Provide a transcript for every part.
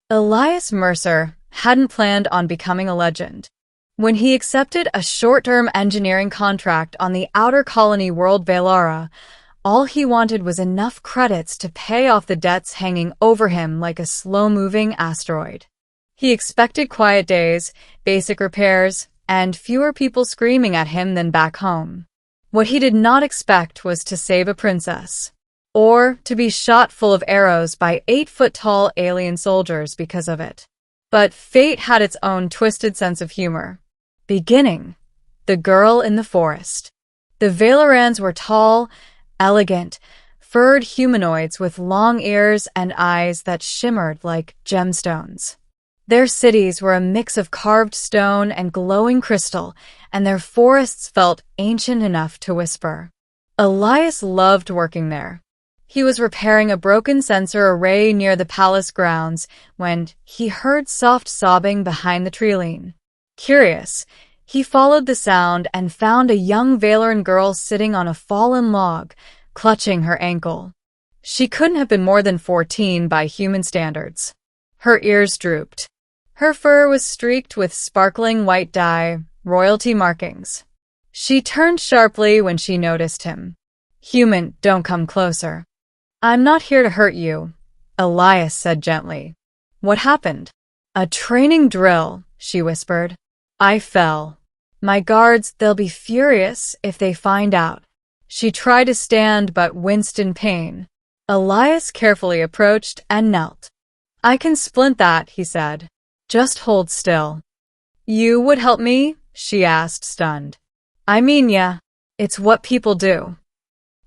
Elias Mercer hadn't planned on becoming a legend. When he accepted a short-term engineering contract on the outer colony world Valara, all he wanted was enough credits to pay off the debts hanging over him like a slow-moving asteroid. He expected quiet days, basic repairs, and fewer people screaming at him than back home. What he did not expect was to save a princess, or to be shot full of arrows by 8-foot-tall alien soldiers because of it. But fate had its own twisted sense of humor. Beginning, the girl in the forest. The Valerans were tall, elegant, furred humanoids with long ears and eyes that shimmered like gemstones. Their cities were a mix of carved stone and glowing crystal, and their forests felt ancient enough to whisper. Elias loved working there. He was repairing a broken sensor array near the palace grounds when he heard soft sobbing behind the treeline. Curious, he followed the sound and found a young Valeran girl sitting on a fallen log, clutching her ankle. She couldn't have been more than 14 by human standards. Her ears drooped. Her fur was streaked with sparkling white dye, royalty markings. She turned sharply when she noticed him. "Human, don't come closer." "I'm not here to hurt you," Elias said gently. "What happened?" "A training drill," she whispered. "I fell. My guards, they'll be furious if they find out." She tried to stand but winced in pain. Elias carefully approached and knelt. "I can splint that," he said. "Just hold still." "You would help me?" she asked, stunned. "I mean, yeah, it's what people do."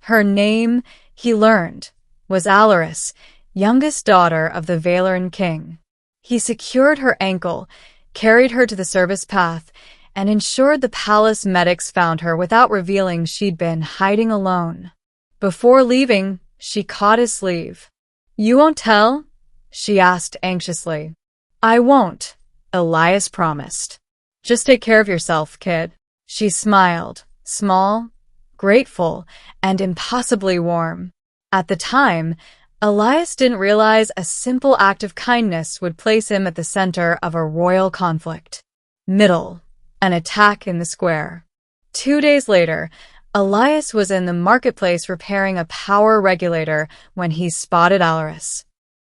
Her name, he learned, was Alaris, youngest daughter of the Valeran king. He secured her ankle, carried her to the service path, and ensured the palace medics found her without revealing she'd been hiding alone. Before leaving, she caught his sleeve. "You won't tell?" she asked anxiously. "I won't," Elias promised. "Just take care of yourself, kid." She smiled, small, grateful, and impossibly warm. At the time, Elias didn't realize a simple act of kindness would place him at the center of a royal conflict. Middle. An attack in the square. 2 days later, Elias was in the marketplace repairing a power regulator when he spotted Alaris.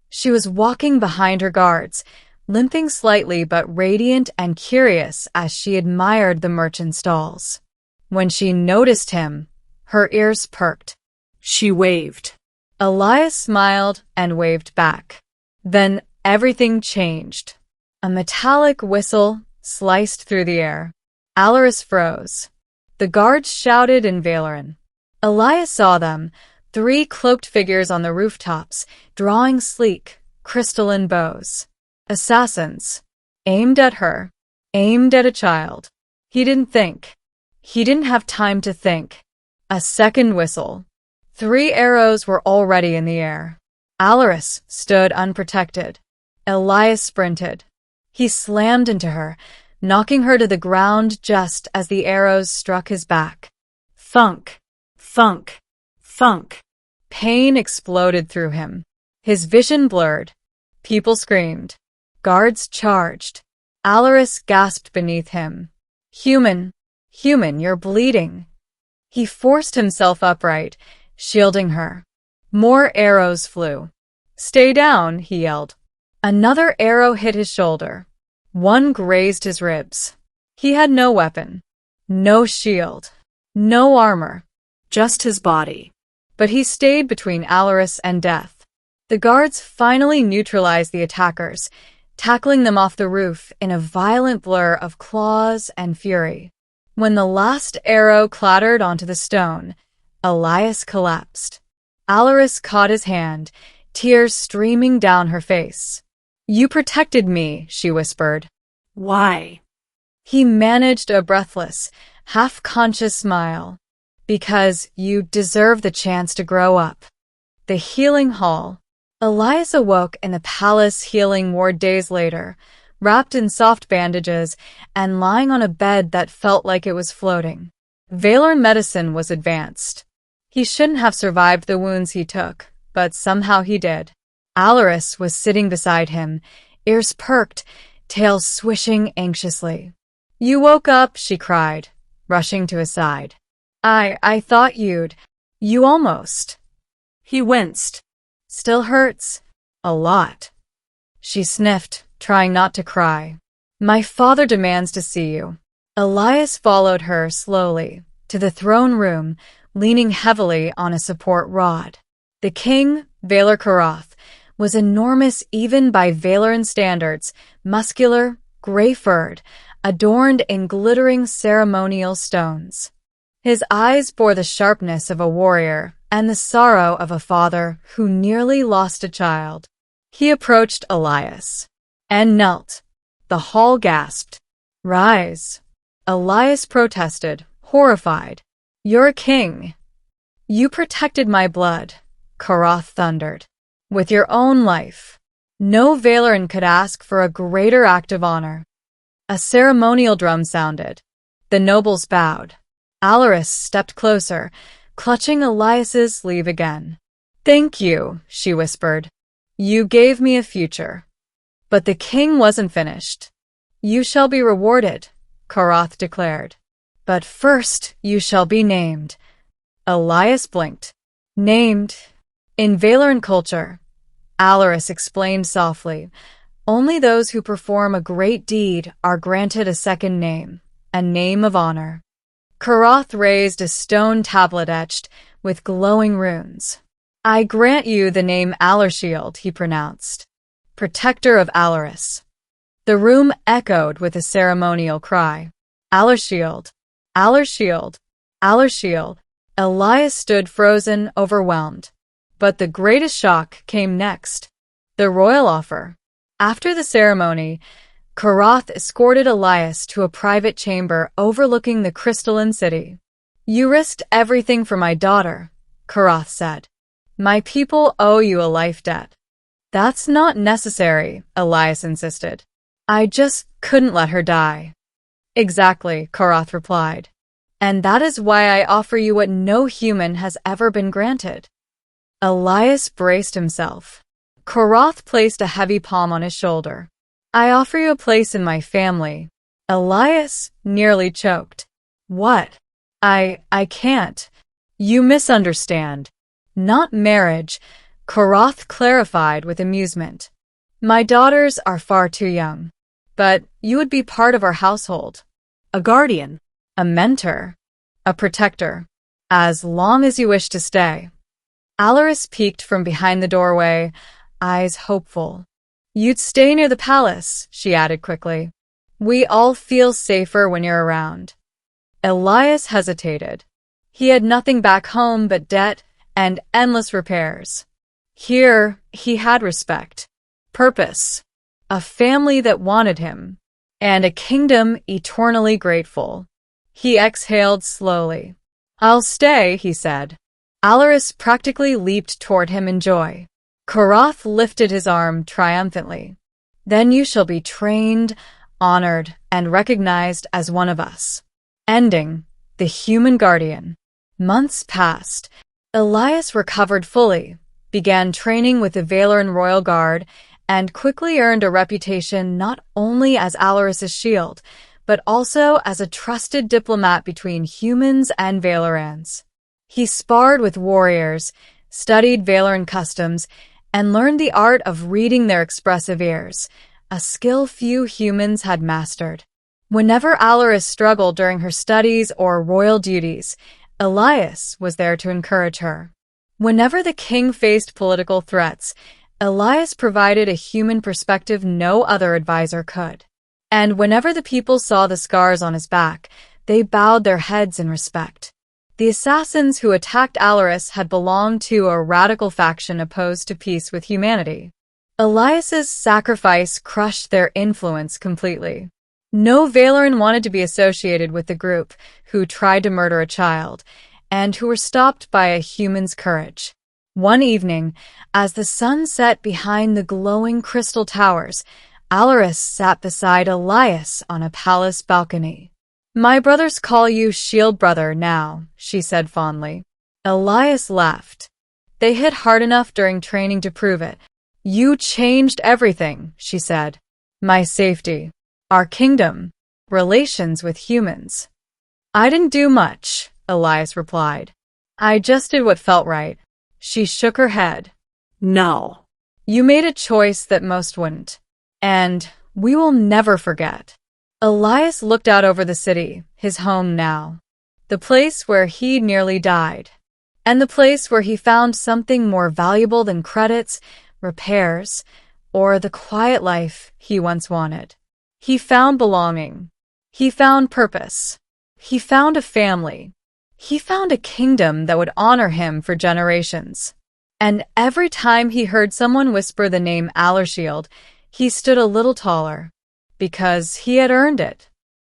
She was walking behind her guards, limping slightly but radiant and curious as she admired the merchant stalls. When she noticed him, her ears perked. She waved. Elias smiled and waved back. Then everything changed. A metallic whistle sliced through the air. Alaris froze. The guards shouted in Valeran. Elias saw them, 3 cloaked figures on the rooftops, drawing sleek, crystalline bows. Assassins. Aimed at her. Aimed at a child. He didn't think. He didn't have time to think. A second whistle. 3 arrows were already in the air. Alaris stood unprotected. Elias sprinted. He slammed into her, knocking her to the ground just as the arrows struck his back. Thunk, thunk, thunk. Pain exploded through him. His vision blurred. People screamed. Guards charged. Alaris gasped beneath him. "Human, human, you're bleeding." He forced himself upright, shielding her. More arrows flew. "Stay down," he yelled. Another arrow hit his shoulder. One grazed his ribs. He had no weapon, no shield, no armor, just his body. But he stayed between Alaris and death. The guards finally neutralized the attackers, tackling them off the roof in a violent blur of claws and fury. When the last arrow clattered onto the stone, Elias collapsed. Alaris caught his hand, tears streaming down her face. "You protected me," she whispered. "Why?" He managed a breathless, half-conscious smile. "Because you deserve the chance to grow up." The healing hall. Elias awoke in the palace healing ward days later, wrapped in soft bandages and lying on a bed that felt like it was floating. Valeran medicine was advanced. He shouldn't have survived the wounds he took, but somehow he did. Alaris was sitting beside him, ears perked, tail swishing anxiously. "You woke up," she cried, rushing to his side. I thought you almost." He winced. "Still hurts? A lot." She sniffed, trying not to cry. "My father demands to see you." Elias followed her slowly to the throne room, leaning heavily on a support rod. The king, Valar Karath, was enormous even by Valeran standards, muscular, gray-furred, adorned in glittering ceremonial stones. His eyes bore the sharpness of a warrior and the sorrow of a father who nearly lost a child. He approached Elias and knelt. The hall gasped. "Rise." Elias protested, horrified. "You're a king." "You protected my blood," Karath thundered. "With your own life. No Valeran could ask for a greater act of honor." A ceremonial drum sounded. The nobles bowed. Alaris stepped closer, clutching Elias's sleeve again. "Thank you," she whispered. "You gave me a future." But the king wasn't finished. "You shall be rewarded," Karath declared. "But first you shall be named." Elias blinked. "Named?" "In Valeran culture," Alaris explained softly, "only those who perform a great deed are granted a second name, a name of honor." Karath raised a stone tablet etched with glowing runes. "I grant you the name Allershield," he pronounced. "Protector of Alaris." The room echoed with a ceremonial cry. "Allershield! Allershield! Allershield!" Elias stood frozen, overwhelmed. But the greatest shock came next. The royal offer. After the ceremony, Karath escorted Elias to a private chamber overlooking the crystalline city. "You risked everything for my daughter," Karath said. "My people owe you a life debt." "That's not necessary," Elias insisted. "I just couldn't let her die." "Exactly," Karath replied. "And that is why I offer you what no human has ever been granted." Elias braced himself. Karath placed a heavy palm on his shoulder. "I offer you a place in my family." Elias nearly choked. "What? I can't." "You misunderstand. Not marriage," Karath clarified with amusement. "My daughters are far too young. But you would be part of our household. A guardian, a mentor, a protector, as long as you wish to stay." Alaris peeked from behind the doorway, eyes hopeful. "You'd stay near the palace," she added quickly. "We all feel safer when you're around." Elias hesitated. He had nothing back home but debt and endless repairs. Here, he had respect, purpose, a family that wanted him, and a kingdom eternally grateful. He exhaled slowly. "I'll stay," he said. Alaris practically leaped toward him in joy. Karath lifted his arm triumphantly. "Then you shall be trained, honored, and recognized as one of us." Ending. The Human Guardian. Months passed. Elias recovered fully, began training with the Valeran Royal Guard, and quickly earned a reputation not only as Alaris's shield, but also as a trusted diplomat between humans and Valerans. He sparred with warriors, studied Valeran customs, and learned the art of reading their expressive ears, a skill few humans had mastered. Whenever Alaris struggled during her studies or royal duties, Elias was there to encourage her. Whenever the king faced political threats, Elias provided a human perspective no other advisor could. And whenever the people saw the scars on his back, they bowed their heads in respect. The assassins who attacked Alaris had belonged to a radical faction opposed to peace with humanity. Elias's sacrifice crushed their influence completely. No Valeran wanted to be associated with the group who tried to murder a child, and who were stopped by a human's courage. One evening, as the sun set behind the glowing crystal towers, Alaris sat beside Elias on a palace balcony. "My brothers call you Shield Brother now," she said fondly. Elias laughed. "They hit hard enough during training to prove it, You changed everything, she said. My safety, our kingdom, relations with humans. I didn't do much, Elias replied. I just did what felt right. She shook her head. No. You made a choice that most wouldn't. And we will never forget. Elias looked out over the city, his home now. The place where he nearly died. And the place where he found something more valuable than credits, repairs, or the quiet life he once wanted. He found belonging. He found purpose. He found a family. He found a kingdom that would honor him for generations. And every time he heard someone whisper the name Allershield, he stood a little taller. Because he had earned it.